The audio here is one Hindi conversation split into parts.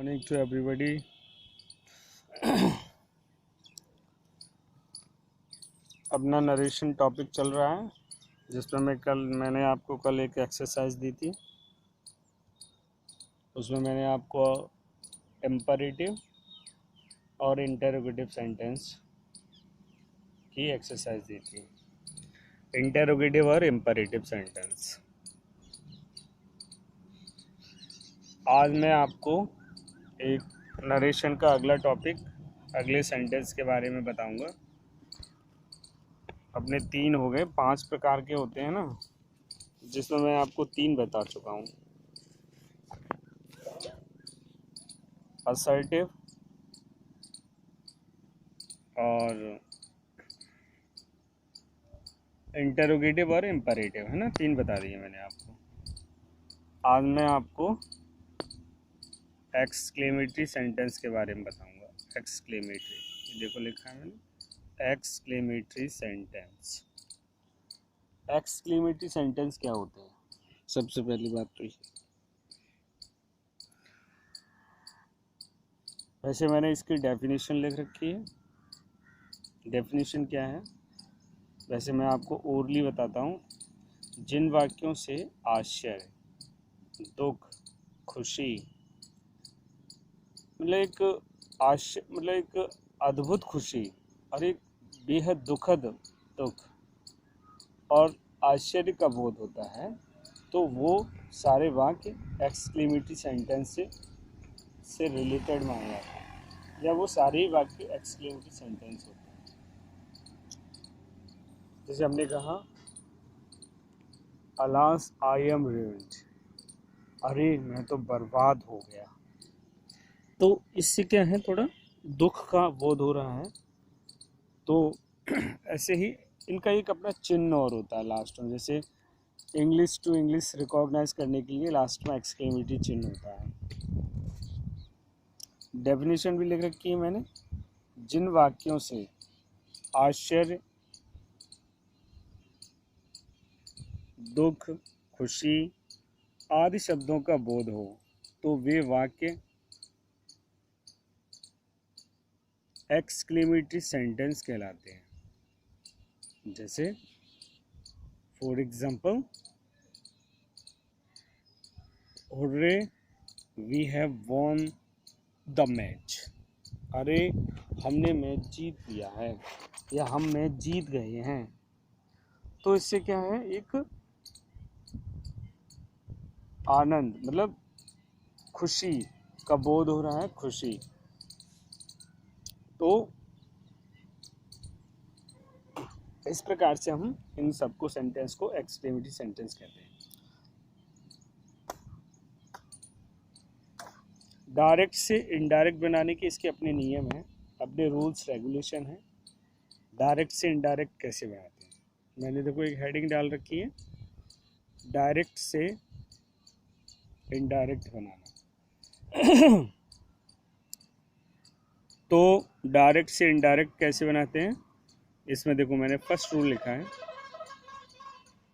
Morning to everybody. अपना नरेशन टॉपिक चल रहा है जिसमें मैंने आपको कल एक एक्सरसाइज दी थी। उसमें मैंने आपको इम्परेटिव और इंटरोगेटिव सेंटेंस की एक्सरसाइज दी थी। इंटरोगेटिव और इम्परेटिव सेंटेंस। आज मैं आपको एक नरेशन का अगला टॉपिक, अगले सेंटेंस के बारे में बताऊंगा। अपने 3 हो गए, 5 प्रकार के होते हैं ना, जिसमें मैं आपको 3 बता चुका हूँ। असर्टिव और इंटरोगेटिव और इम्परेटिव, है ना, 3 बता दिए मैंने आपको। आज मैं आपको एक्सक्लेमेटरी सेंटेंस के बारे में बताऊंगा। एक्सक्लेमेटरी, देखो लिखा है मैंने, एक्सक्लेमेटरी सेंटेंस। एक्सक्लेमेटरी सेंटेंस क्या होते हैं? सबसे पहली बात तो ये, वैसे मैंने इसकी डेफिनेशन लिख रखी है। डेफिनेशन क्या है? वैसे मैं आपको ओरली बताता हूँ। जिन वाक्यों से आश्चर्य, दुख, खुशी, मतलब एक अद्भुत खुशी और एक बेहद दुखद दुख और आश्चर्य का बोध होता है, तो वो सारे वाक्य एक्सक्लेमेटरी सेंटेंस से रिलेटेड माने जाते हैं, या वो सारे वाक्य एक्सक्लेमेटरी सेंटेंस होते हैं। जैसे हमने कहा, अलास आई एम ruined, अरे मैं तो बर्बाद हो गया। तो इससे क्या है, थोड़ा दुख का बोध हो रहा है। तो ऐसे ही इनका एक अपना चिन्ह और होता है लास्ट में। जैसे इंग्लिश टू इंग्लिश रिकॉग्नाइज करने के लिए लास्ट में एक्सक्लेमेटरी चिन्ह होता है। डेफिनेशन भी लिख रखी है मैंने। जिन वाक्यों से आश्चर्य, दुख, खुशी आदि शब्दों का बोध हो, तो वे वाक्य एक्सक्लेमेटरी सेंटेंस कहलाते हैं। जैसे for example, hurray we have won the match, अरे हमने मैच जीत लिया है, या हम मैच जीत गए हैं। तो इससे क्या है, एक आनंद, मतलब खुशी का बोध हो रहा है, खुशी। तो इस प्रकार से हम इन सबको सेंटेंस को एक्सक्लेमेटरी सेंटेंस कहते हैं। डायरेक्ट से इनडायरेक्ट बनाने के इसके अपने नियम हैं, अपने रूल्स रेगुलेशन हैं। डायरेक्ट से इनडायरेक्ट कैसे बनाते हैं? मैंने देखो एक हेडिंग डाल रखी है, डायरेक्ट से इनडायरेक्ट बनाना। तो डायरेक्ट से इनडायरेक्ट कैसे बनाते हैं? इसमें देखो मैंने फर्स्ट रूल लिखा है,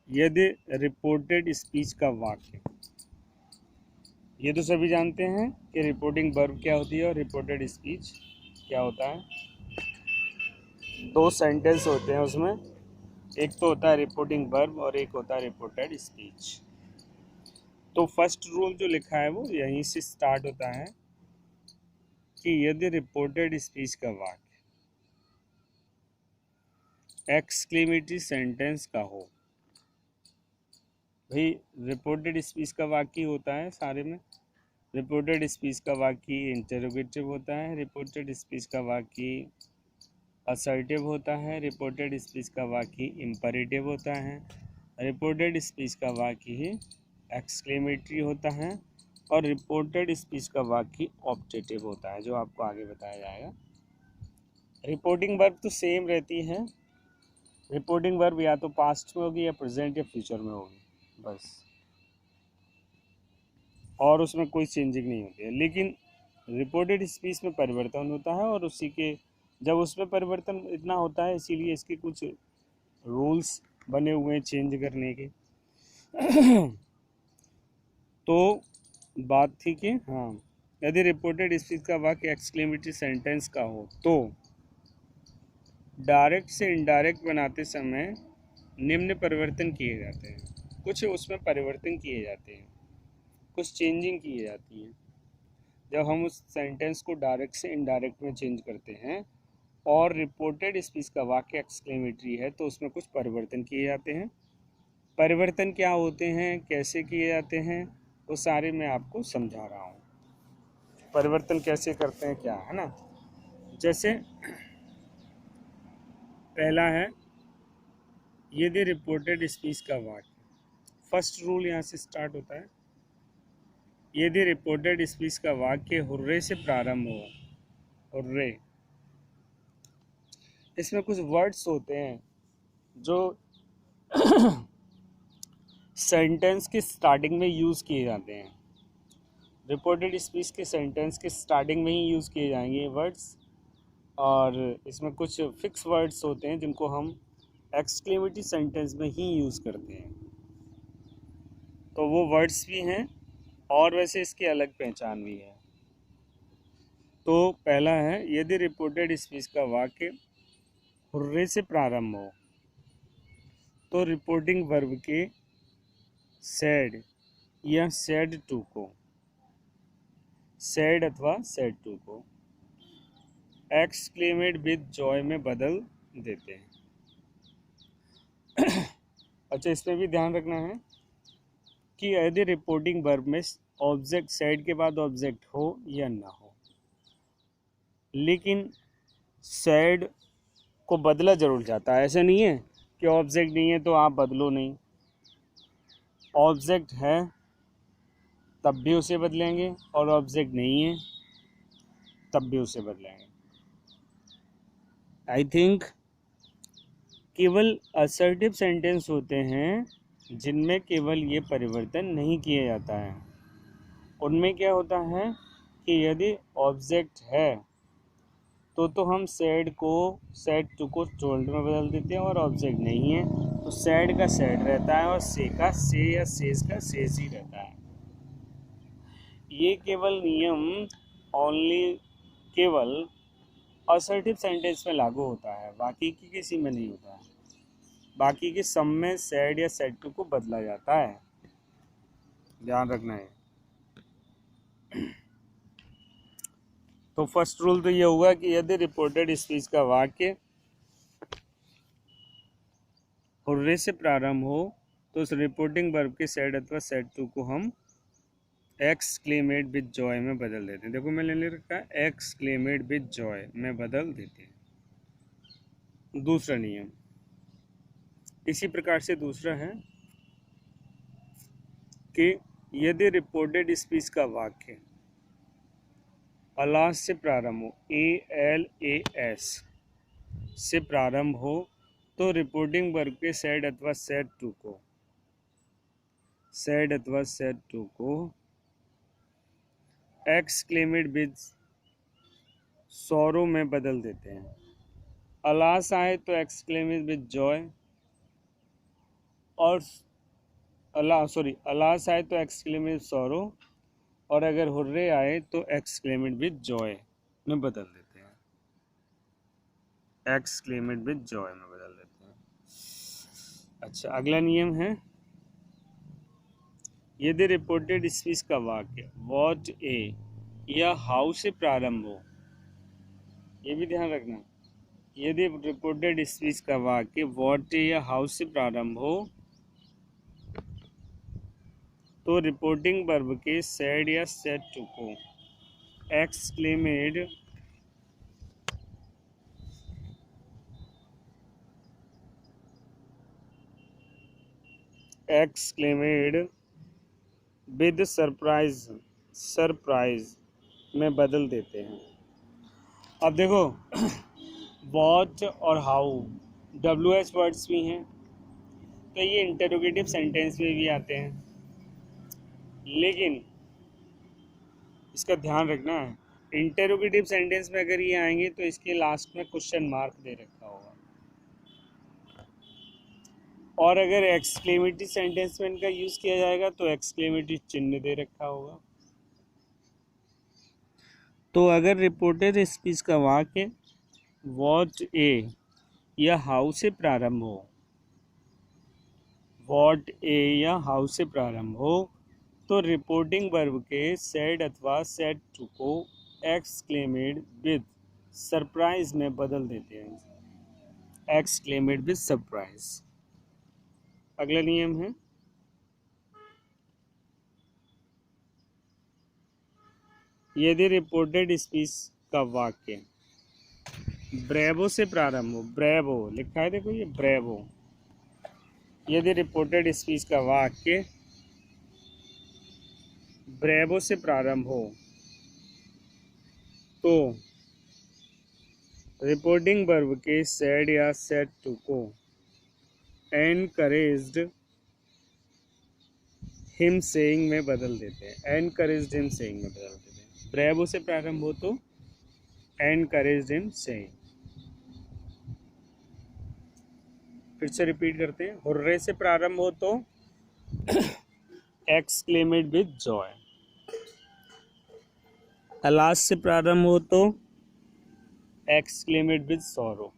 यदि रिपोर्टेड स्पीच का वाक्य, ये तो सभी जानते हैं कि रिपोर्टिंग वर्ब क्या होती है और रिपोर्टेड स्पीच क्या होता है। 2 सेंटेंस होते हैं उसमें, एक तो होता है रिपोर्टिंग वर्ब और एक होता है रिपोर्टेड स्पीच। तो फर्स्ट रूल जो लिखा है वो यहीं से स्टार्ट होता है कि यदि रिपोर्टेड स्पीच का वाक्य एक्सक्लेमेटरी सेंटेंस का हो, भाई रिपोर्टेड स्पीच का वाक्य होता है सारे में। रिपोर्टेड स्पीच का वाक्य इंटरोगेटिव होता है, रिपोर्टेड स्पीच का वाक्य असर्टिव होता है, रिपोर्टेड स्पीच का वाक्य इम्परेटिव होता है, रिपोर्टेड स्पीच का वाक्य ही एक्सक्लेमेटरी होता है, और रिपोर्टेड स्पीच का वाक्य ऑब्जेक्टिव होता है, जो आपको आगे बताया जाएगा। रिपोर्टिंग वर्ब तो सेम रहती है। रिपोर्टिंग वर्ब या तो पास्ट में होगी या प्रेजेंट या फ्यूचर में होगी, बस, और उसमें कोई चेंजिंग नहीं होती है। लेकिन रिपोर्टेड स्पीच में परिवर्तन होता है, और उसी के जब उसमें परिवर्तन इतना होता है, इसीलिए इसके कुछ रूल्स बने हुए हैं चेंज करने के। तो बात थी कि हाँ, यदि रिपोर्टेड स्पीच का वाक्य एक्सक्लेमेटरी सेंटेंस का हो तो डायरेक्ट से इनडायरेक्ट बनाते समय निम्न परिवर्तन किए जाते हैं। कुछ उसमें परिवर्तन किए जाते हैं, कुछ चेंजिंग की जाती है। जब हम उस सेंटेंस को डायरेक्ट से इनडायरेक्ट में चेंज करते हैं और रिपोर्टेड स्पीच का वाक्य एक्सक्लेमेटरी है तो उसमें कुछ परिवर्तन किए जाते हैं। परिवर्तन क्या होते हैं, कैसे किए जाते हैं, वो सारे मैं आपको समझा रहा हूँ। परिवर्तन कैसे करते हैं क्या है ना। जैसे पहला है यदि रिपोर्टेड स्पीच का वाक्य, फर्स्ट रूल यहाँ से स्टार्ट होता है। यदि रिपोर्टेड स्पीच का वाक्य हुर्रे से प्रारंभ हो, हुर्रे, इसमें कुछ वर्ड्स होते हैं जो सेंटेंस के स्टार्टिंग में यूज़ किए जाते हैं। रिपोर्टेड स्पीच के सेंटेंस के स्टार्टिंग में ही यूज़ किए जाएंगे ये वर्ड्स, और इसमें कुछ फिक्स वर्ड्स होते हैं जिनको हम एक्सक्लेमेटरी सेंटेंस में ही यूज़ करते हैं। तो वो वर्ड्स भी हैं और वैसे इसकी अलग पहचान भी है। तो पहला है यदि रिपोर्टेड स्पीच का वाक्य हुर्रे से प्रारंभ हो तो रिपोर्टिंग वर्ब के सैड या सैड टू को, सैड अथवा सैड टू को एक्सक्लेमेट विद जॉय में बदल देते हैं। अच्छा, इसमें भी ध्यान रखना है कि यदि रिपोर्टिंग वर्ब में ऑब्जेक्ट सैड के बाद ऑब्जेक्ट हो या ना हो, लेकिन सैड को बदला जरूर जाता है। ऐसा नहीं है कि ऑब्जेक्ट नहीं है तो आप बदलो नहीं, ऑब्जेक्ट है तब भी उसे बदलेंगे और ऑब्जेक्ट नहीं है तब भी उसे बदलेंगे। आई थिंक केवल असर्टिव सेंटेंस होते हैं जिनमें केवल ये परिवर्तन नहीं किया जाता है। उनमें क्या होता है कि यदि ऑब्जेक्ट है तो हम सैड को सैड टू को टोल्ड में बदल देते हैं, और ऑब्जेक्ट नहीं है तो सैड का सैड रहता है और से का से या सेज का सेज ही रहता है। ये केवल नियम ओनली केवल असर्टिव सेंटेंस में लागू होता है, बाकी की किसी में नहीं होता है। बाकी के सब में सैड या सैड टू को बदला जाता है, ध्यान रखना है। तो फर्स्ट रूल तो ये होगा कि यदि रिपोर्टेड स्पीच का वाक्य हुर्रे से प्रारंभ हो तो उस रिपोर्टिंग वर्ब के सैड अथवा सैड टू को हम एक्सक्लेमेट विद जॉय में बदल देते हैं। देखो मैंने लिख रखा है एक्सक्लेमेट विद जॉय में बदल देते हैं। दूसरा नियम इसी प्रकार से दूसरा है कि यदि रिपोर्टेड स्पीच का वाक्य अलास से प्रारंभ हो, ALAS से प्रारंभ हो तो रिपोर्टिंग वर्ब के सैड अथवा सैड टू को, सैड अथवा सैड टू को एक्सक्लेमेट विद सॉरो में बदल देते हैं। अलास आए तो एक्सक्लेमेट विद जॉय, और अलास आए तो एक्सक्लेमेट सॉरो, और अगर हुर्रे आए तो एक्सक्लेमेट विद जॉय में बदल देते हैं। एक्सक्लेमेट विद जॉय में बदल देते हैं। अच्छा, अगला नियम है यदि रिपोर्टेड स्पीच का वाक्य व्हाट ए या हाउ से प्रारंभ हो, ये भी ध्यान रखना, यदि रिपोर्टेड स्पीच का वाक्य व्हाट ए या हाउ से प्रारंभ हो तो रिपोर्टिंग वर्ब के सैड या सैड टू को एक्सक्लेमेट विद सरप्राइज में बदल देते हैं। अब देखो व्हाट और हाउ WH वर्ड्स भी हैं तो ये इंटरोगेटिव सेंटेंस में भी आते हैं, लेकिन इसका ध्यान रखना है इंटरोगेटिव सेंटेंस में अगर ये आएंगे तो इसके लास्ट में क्वेश्चन मार्क दे रखा होगा, और अगर एक्सक्लेमेटरी सेंटेंस में इनका यूज़ किया जाएगा तो एक्सक्लेमेटरी चिन्ह दे रखा होगा। तो अगर रिपोर्टेड स्पीच का वाक्य वॉट ए या हाउ से प्रारंभ हो, वॉट ए या हाउ से प्रारंभ हो, तो रिपोर्टिंग वर्ब के सेड अथवा सेड टू को एक्सक्लेमेड विद सरप्राइज में बदल देते हैं। एक्सक्लेमेड विद सरप्राइज। अगला नियम है, यदि रिपोर्टेड स्पीच का वाक्य ब्रेवो से प्रारंभ हो, ब्रेवो लिखा है देखो, ये ब्रेवो। यदि रिपोर्टेड स्पीच का वाक्य ब्रेवो से प्रारंभ हो, तो रिपोर्टिंग वर्ब के सेड या सेड टू को एनकरेज्ड हिम सेइंग में बदल देते हैं। एनकरेज्ड हिम सेइंग में बदल देते हैं। ब्रेवो से प्रारंभ हो तो एनकरेज्ड हिम सेइंग। फिर से रिपीट करते हैं, हुर्रे से प्रारंभ हो तो एक्सक्लेमेड विद जॉय। अलास से प्रारंभ हो तो exclaimed with sorrow.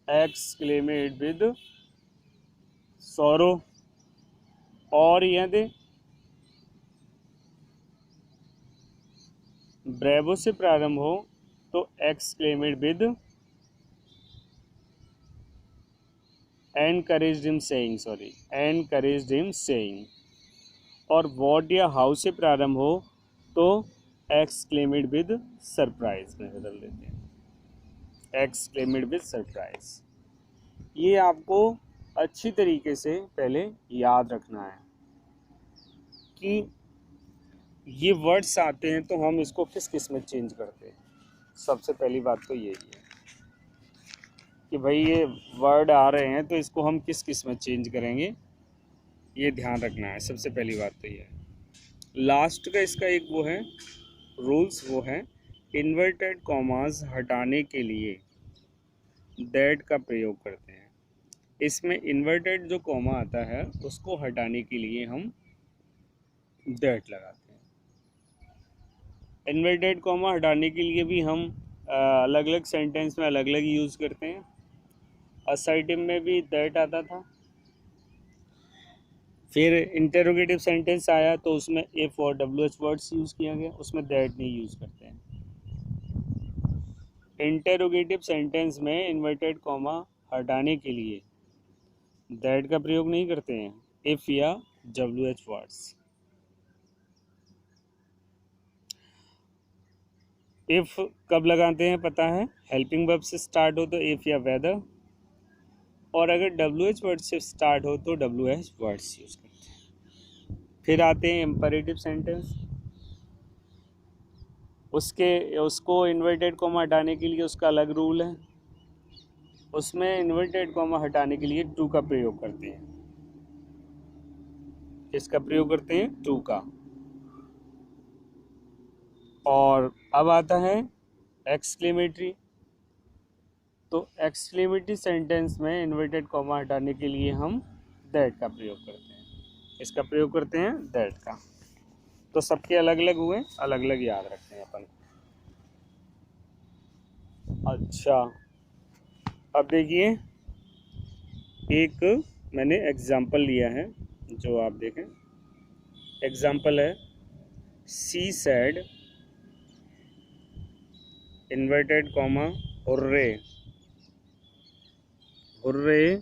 Exclaimed with sorrow. और यदि ब्रेवो से प्रारंभ हो तो exclaimed with encouraged him saying, sorry encouraged him saying. और वॉट या हाउ से प्रारंभ हो तो एक्सक्लेमेड विद सरप्राइज में बदल देते हैं। एक्सक्लेमेड विद सरप्राइज। ये आपको अच्छी तरीके से पहले याद रखना है कि ये वर्ड्स आते हैं तो हम इसको किस किस में चेंज करते हैं। सबसे पहली बात तो यही है कि भाई ये वर्ड आ रहे हैं तो इसको हम किस किस में चेंज करेंगे, ये ध्यान रखना है। सबसे पहली बात तो ये है। लास्ट का इसका एक वो है रूल्स, वो है इन्वर्टेड कॉमास हटाने के लिए दैट का प्रयोग करते हैं। इसमें इन्वर्टेड जो कॉमा आता है उसको हटाने के लिए हम दैट लगाते हैं। इन्वर्टेड कॉमा हटाने के लिए भी हम अलग अलग सेंटेंस में अलग अलग यूज़ करते हैं। असर्टिव में भी दैट आता था, फिर इंटेरोगेटिव सेंटेंस आया तो उसमें इफ और WH वर्ड्स यूज़ किया गया, उसमें दैट नहीं यूज़ करते हैं। इंटेरोगेटिव सेंटेंस में इन्वर्टेड कॉमा हटाने के लिए दैट का प्रयोग नहीं करते हैं, इफ या WH वर्ड्स। इफ कब लगाते हैं पता है, हेल्पिंग वर्ब से स्टार्ट हो तो इफ या वेदर, और अगर WH वर्ड से स्टार्ट हो तो WH वर्ड्स यूज करते हैं। फिर आते हैं इंपरेटिव सेंटेंस, उसको इन्वर्टेड कॉमा हटाने के लिए उसका अलग रूल है। उसमें इन्वर्टेड कॉमा हटाने के लिए टू का प्रयोग करते हैं। किसका प्रयोग करते हैं? टू का। और अब आता है एक्सक्लेमेटरी। तो एक्सक्लेमेटरी सेंटेंस में इन्वर्टेड कॉमा हटाने के लिए हम दैट का प्रयोग करते हैं। इसका प्रयोग करते हैं दैट का। तो सबके अलग अलग हुए, अलग अलग याद रखते हैं अपन। अच्छा, अब देखिए एक मैंने एग्जाम्पल लिया है जो आप देखें। एग्जाम्पल है she said inverted comma hurray, hurray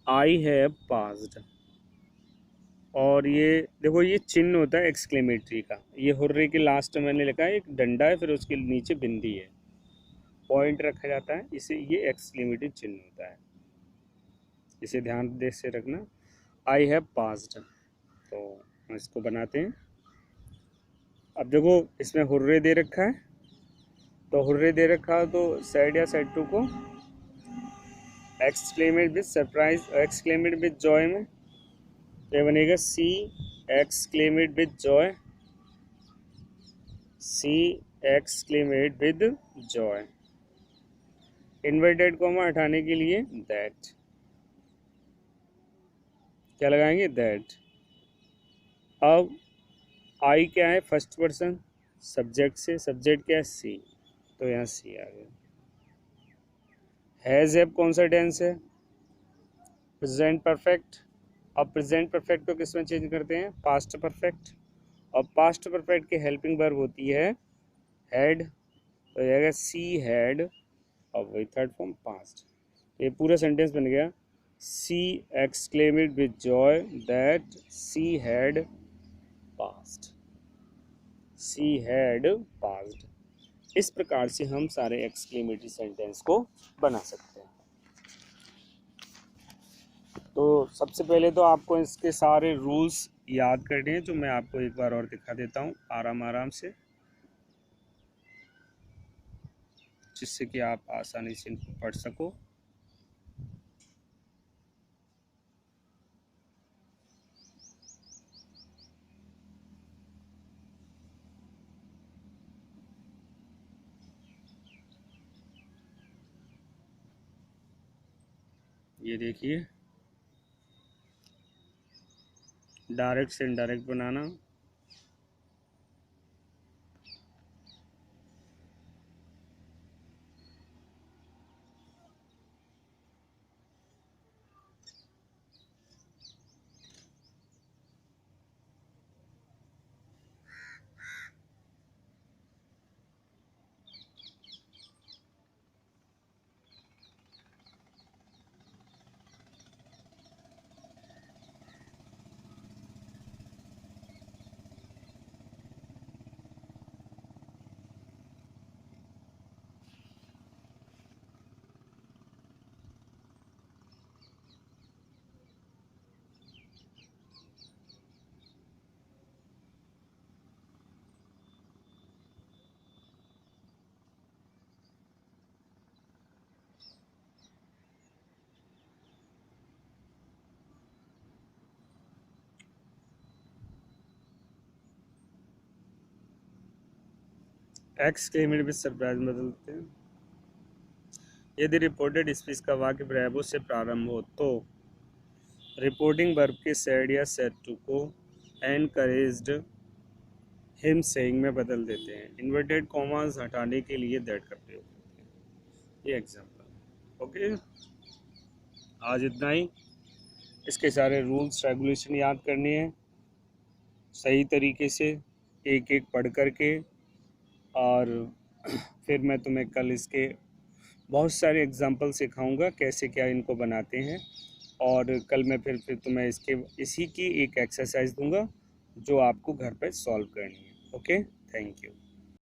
I have passed. और ये देखो ये चिन्ह होता है एक्सक्लेमेटरी का। ये हुर्रे के लास्ट में मैंने लिखा है एक डंडा है, फिर उसके नीचे बिंदी है, पॉइंट रखा जाता है, इसे ये एक्सक्लेमेटरी चिन्ह होता है। इसे ध्यान दे से रखना। आई हैव पास्ड, तो हम इसको बनाते हैं। अब देखो इसमें हुर्रे दे रखा है, तो हुर्रे दे रखा है तो सैड या सैड टू को exclaimed with surprise, exclaimed with joy में क्या बनेगा? She exclaimed with joy, she exclaimed with joy. Inverted comma हटाने के लिए दैट, क्या लगाएंगे? दैट। अब आई क्या है, फर्स्ट पर्सन सब्जेक्ट से, सब्जेक्ट क्या है सी, तो यहाँ सी आ गया। हैज़ हैव कौन सा टेंस है, प्रेजेंट परफेक्ट। अब प्रेजेंट परफेक्ट को किस में चेंज करते हैं, पास्ट परफेक्ट। और पास्ट परफेक्ट की हेल्पिंग वर्ब होती है हैड, तो जाएगा सी हैड, और वही थर्ड फॉर्म पास्ट। ये पूरा सेंटेंस बन गया, she exclaimed with joy that she had passed, she had passed. इस प्रकार से हम सारे एक्सक्लेमेटरी सेंटेंस को बना सकते हैं। तो सबसे पहले तो आपको इसके सारे रूल्स याद करने हैं, जो मैं आपको एक बार और दिखा देता हूँ आराम आराम से, जिससे कि आप आसानी से इनको पढ़ सको। ये देखिए, डायरेक्ट से indirect banana, exclamatory with surprise बदलते हैं। यदि रिपोर्टेड स्पीच का वाक्य ब्रेवो से प्रारंभ हो तो रिपोर्टिंग वर्ब के सेड या सेड टू को एनकरेज्ड हिम सेइंग में बदल देते हैं। इन्वर्टेड कॉमास हटाने के लिए दैट का प्रयोग करते हैं। ये एग्जांपल। ओके, आज इतना ही। इसके सारे रूल्स रेगुलेशन याद करने हैं सही तरीके से, एक एक पढ़ करके, और फिर मैं तुम्हें कल इसके बहुत सारे एग्जांपल सिखाऊंगा कैसे क्या इनको बनाते हैं। और कल मैं फिर तुम्हें इसी की एक एक्सरसाइज दूंगा जो आपको घर पर सॉल्व करनी है। Okay, thank you.